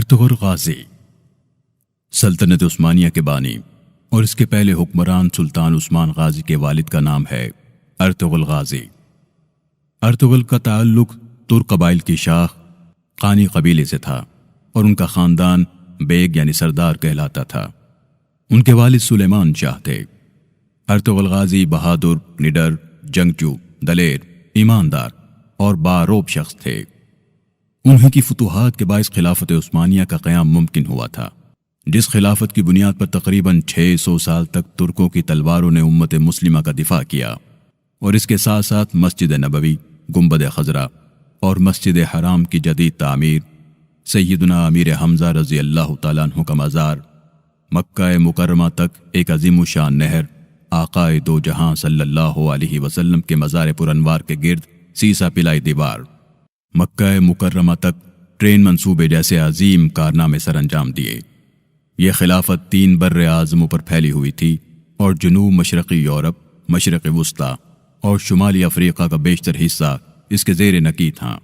Ertugrul Ghazi سلطنت عثمانیہ کے بانی اور اس کے پہلے حکمران سلطان عثمان غازی کے والد کا نام ہے ارطغرل غازی۔ ارطغرل کا تعلق ترک قبائل کی شاخ قانی قبیلے سے تھا اور ان کا خاندان بیگ یعنی سردار کہلاتا تھا۔ ان کے والد سلیمان شاہ تھے۔ ارطغرل غازی بہادر، نڈر، جنگجو، دلیر، ایماندار اور باروب شخص تھے۔ انہیں کی فتوحات کے باعث خلافت عثمانیہ کا قیام ممکن ہوا تھا، جس خلافت کی بنیاد پر تقریباً 600 سال تک ترکوں کی تلواروں نے امت مسلمہ کا دفاع کیا، اور اس کے ساتھ ساتھ مسجد نبوی، گنبد خضرا اور مسجد حرام کی جدید تعمیر، سیدنا امیر حمزہ رضی اللہ تعالیٰ عنہ کا مزار، مکہ مکرمہ تک ایک عظیم الشان نہر، آقائے دو جہاں صلی اللہ علیہ وسلم کے مزار پرانوار کے گرد سیسا پلائی دیوار، مکہ مکرمہ تک ٹرین منصوبے جیسے عظیم کارنامے سر انجام دیے۔ یہ خلافت 3 بر اعظموں پر پھیلی ہوئی تھی اور جنوب مشرقی یورپ، مشرق وسطی اور شمالی افریقہ کا بیشتر حصہ اس کے زیر نکی تھا۔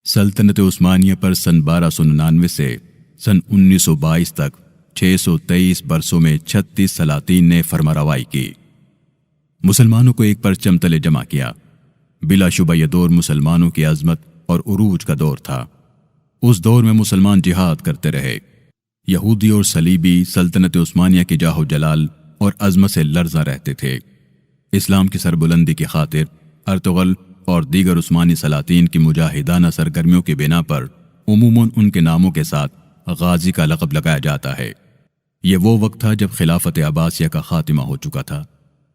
سلطنت عثمانیہ پر سن 1299 سے سن 1922 تک 623 برسوں میں 36 سلاطین نے فرمانروائی کی، مسلمانوں کو ایک پرچم تلے جمع کیا۔ بلا شبہ یہ دور مسلمانوں کی عظمت اور عروج کا دور تھا۔ اس دور میں مسلمان جہاد کرتے رہے۔ یہودی اور صلیبی سلطنت عثمانیہ کی جاہ و جلال اور عظمت سے لرزاں رہتے تھے۔ اسلام کی سربلندی کی خاطر ارطغرل اور دیگر عثمانی سلاطین کی مجاہدانہ سرگرمیوں کی بنا پر عموماً ان کے ناموں کے ساتھ غازی کا لقب لگایا جاتا ہے۔ یہ وہ وقت تھا جب خلافت عباسیہ کا خاتمہ ہو چکا تھا۔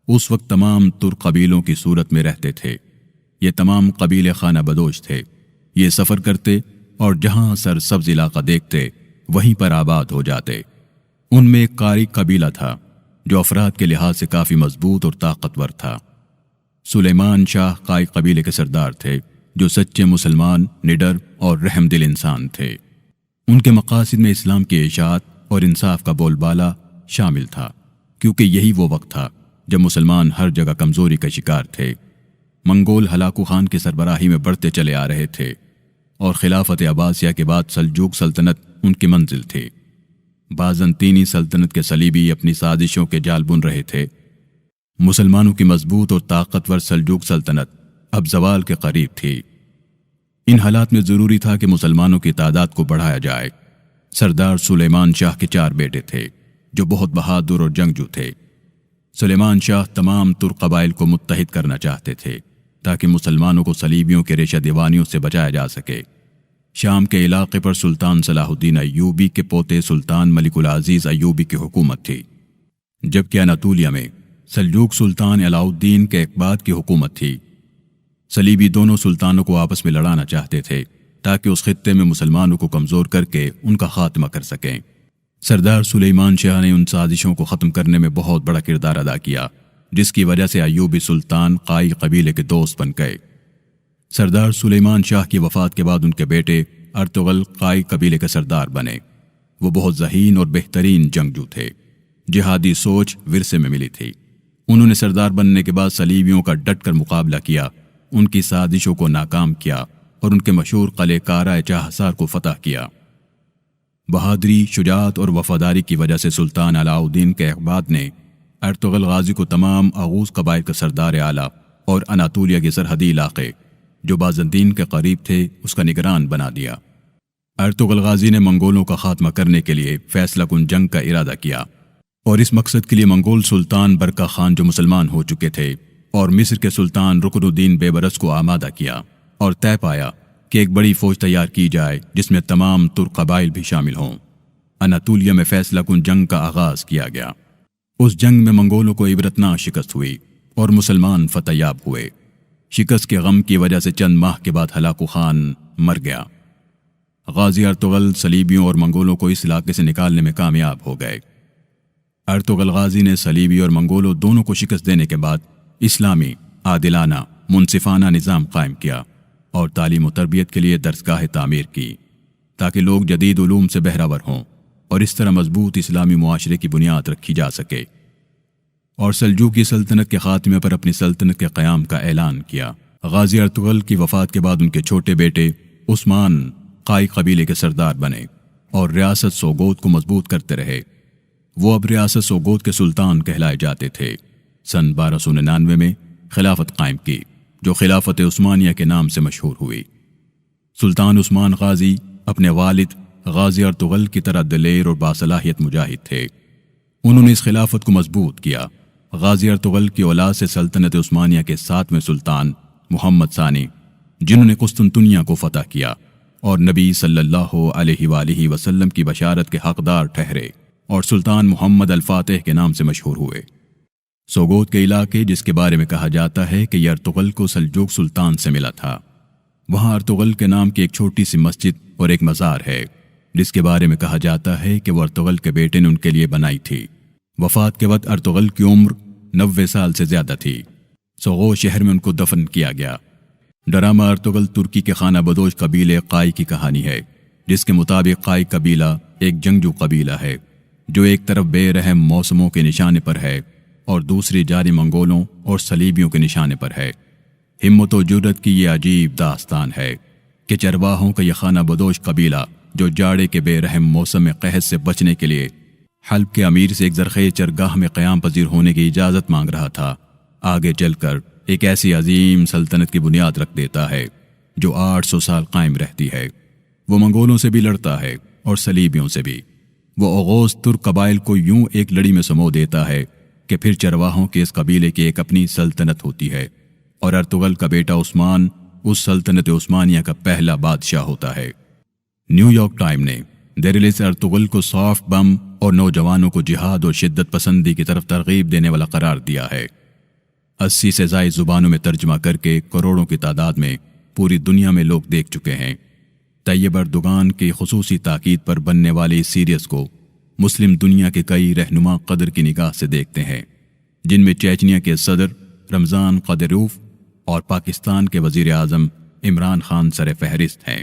اس وقت تمام ترک قبیلوں کی صورت میں رہتے تھے۔ یہ تمام قبیلے خانہ بدوش تھے۔ یہ سفر کرتے اور جہاں سرسبز علاقہ دیکھتے وہیں پر آباد ہو جاتے۔ ان میں ایک قاری قبیلہ تھا جو افراد کے لحاظ سے کافی مضبوط اور طاقتور تھا۔ سلیمان شاہ قاری قبیلے کے سردار تھے جو سچے مسلمان، نڈر اور رحم دل انسان تھے۔ ان کے مقاصد میں اسلام کی اشاعت اور انصاف کا بول بالا شامل تھا، کیونکہ یہی وہ وقت تھا جب مسلمان ہر جگہ کمزوری کا شکار تھے۔ منگول ہلاکو خان کی سربراہی میں بڑھتے چلے آ رہے تھے اور خلافت عباسیہ کے بعد سلجوق سلطنت ان کی منزل تھی۔ بازنطینی سلطنت کے صلیبی اپنی سازشوں کے جال بن رہے تھے۔ مسلمانوں کی مضبوط اور طاقتور سلجوق سلطنت اب زوال کے قریب تھی۔ ان حالات میں ضروری تھا کہ مسلمانوں کی تعداد کو بڑھایا جائے۔ سردار سلیمان شاہ کے 4 بیٹے تھے جو بہت بہادر اور جنگجو تھے۔ سلیمان شاہ تمام ترک قبائل کو متحد کرنا چاہتے تھے تاکہ مسلمانوں کو صلیبیوں کے ریشہ دیوانیوں سے بچایا جا سکے۔ شام کے علاقے پر سلطان صلاح الدین ایوبی کے پوتے سلطان ملک العزیز ایوبی کی حکومت تھی، جبکہ اناطولیہ میں سلجوق سلطان علاء الدین کے اقباط کی حکومت تھی۔ صلیبی دونوں سلطانوں کو آپس میں لڑانا چاہتے تھے تاکہ اس خطے میں مسلمانوں کو کمزور کر کے ان کا خاتمہ کر سکیں۔ سردار سلیمان شاہ نے ان سازشوں کو ختم کرنے میں بہت بڑا کردار ادا کیا، جس کی وجہ سے ایوبی سلطان قائی قبیلے کے دوست بن گئے۔ سردار سلیمان شاہ کی وفات کے بعد ان کے بیٹے ارطغرل قائی قبیلے کے سردار بنے۔ وہ بہت ذہین اور بہترین جنگجو تھے۔ جہادی سوچ ورثے میں ملی تھی۔ انہوں نے سردار بننے کے بعد صلیبیوں کا ڈٹ کر مقابلہ کیا، ان کی سازشوں کو ناکام کیا اور ان کے مشہور قلعے کارا چاہ حصار کو فتح کیا۔ بہادری، شجاعت اور وفاداری کی وجہ سے سلطان علاء الدین کے اقباط نے ارطغرل غازی کو تمام اغوز قبائل کا سردار اعلیٰ اور اناطولیہ کے سرحدی علاقے جو بازنطین کے قریب تھے اس کا نگران بنا دیا۔ ارطغرل غازی نے منگولوں کا خاتمہ کرنے کے لیے فیصلہ کن جنگ کا ارادہ کیا، اور اس مقصد کے لیے منگول سلطان برقع خان جو مسلمان ہو چکے تھے اور مصر کے سلطان رکن الدین بیبرس کو آمادہ کیا، اور طے پایا کہ ایک بڑی فوج تیار کی جائے جس میں تمام ترک قبائل بھی شامل ہوں۔ اناطولیہ میں فیصلہ کن جنگ کا آغاز کیا گیا۔ اس جنگ میں منگولوں کو عبرتناک شکست ہوئی اور مسلمان فتح یاب ہوئے۔ شکست کے غم کی وجہ سے چند ماہ کے بعد ہلاکو خان مر گیا۔ غازی ارطغرل صلیبیوں اور منگولوں کو اس علاقے سے نکالنے میں کامیاب ہو گئے۔ ارطغرل غازی نے صلیبی اور منگولوں دونوں کو شکست دینے کے بعد اسلامی، عادلانہ، منصفانہ نظام قائم کیا اور تعلیم و تربیت کے لیے درسگاہ تعمیر کی تاکہ لوگ جدید علوم سے بہرور ہوں اور اس طرح مضبوط اسلامی معاشرے کی بنیاد رکھی جا سکے، اور سلجوقی سلطنت کے خاتمے پر اپنی سلطنت کے قیام کا اعلان کیا۔ غازی ارطغرل کی وفات کے بعد ان کے چھوٹے بیٹے عثمان قائی قبیلے کے سردار بنے۔ اور ریاست سوگود کو مضبوط کرتے رہے۔ وہ اب ریاست سوگود کے سلطان کہلائے جاتے تھے۔ سن 1299 میں خلافت قائم کی، جو خلافت عثمانیہ کے نام سے مشہور ہوئی۔ سلطان عثمان غازی اپنے والد غازی ارطغرل کی طرح دلیر اور باصلاحیت مجاہد تھے۔ انہوں نے اس خلافت کو مضبوط کیا۔ غازی ارطغرل کی اولاد سے سلطنت عثمانیہ کے 7ویں سلطان محمد ثانی، جنہوں نے قسطنطنیہ کو فتح کیا اور نبی صلی اللہ علیہ وآلہ وسلم کی بشارت کے حقدار ٹھہرے، اور سلطان محمد الفاتح کے نام سے مشہور ہوئے۔ سوگود کے علاقے، جس کے بارے میں کہا جاتا ہے کہ یہ ارطغرل کو سلجوق سلطان سے ملا تھا، وہاں ارطغرل کے نام کی ایک چھوٹی سی مسجد اور ایک مزار ہے، جس کے بارے میں کہا جاتا ہے کہ وہ ارطغرل کے بیٹے نے ان کے لیے بنائی تھی۔ وفات کے وقت ارطغرل کی عمر 90 سال سے زیادہ تھی۔ سوگود شہر میں ان کو دفن کیا گیا۔ ڈرامہ ارطغرل ترکی کے خانہ بدوش قبیلے قائی کی کہانی ہے، جس کے مطابق قائی قبیلہ ایک جنگجو قبیلہ ہے جو ایک طرف بے رحم موسموں کے نشانے پر ہے اور دوسری جاری منگولوں اور صلیبیوں کے نشانے پر ہے۔ ہمت و جرت کی یہ عجیب داستان ہے کہ چرواہوں کا یہ خانہ بدوش قبیلہ، جو جاڑے کے بے رحم موسم میں قحط سے بچنے کے لیے حلب کے امیر سے ایک زرخیز چرگاہ میں قیام پذیر ہونے کی اجازت مانگ رہا تھا، آگے چل کر ایک ایسی عظیم سلطنت کی بنیاد رکھ دیتا ہے جو 800 سال قائم رہتی ہے۔ وہ منگولوں سے بھی لڑتا ہے اور صلیبیوں سے بھی۔ وہ اوغوز ترک قبائل کو یوں ایک لڑی میں سمو دیتا ہے کہ پھر چرواہوں کے اس قبیلے کی ایک اپنی سلطنت ہوتی ہے، اور ارطغرل کا بیٹا عثمان اس سلطنت عثمانیہ کا پہلا بادشاہ ہوتا ہے۔ نیو یارک ٹائم نے دہرلس ارطغرل کو سافٹ بم اور نوجوانوں کو جہاد اور شدت پسندی کی طرف ترغیب دینے والا قرار دیا ہے۔ 80 سے زائد زبانوں میں ترجمہ کر کے کروڑوں کی تعداد میں پوری دنیا میں لوگ دیکھ چکے ہیں۔ طیب اردوغان کی خصوصی تاکید پر بننے والی اس سیریز کو مسلم دنیا کے کئی رہنما قدر کی نگاہ سے دیکھتے ہیں، جن میں چیچنیا کے صدر رمضان قادروف اور پاکستان کے وزیر اعظم عمران خان سر فہرست ہیں۔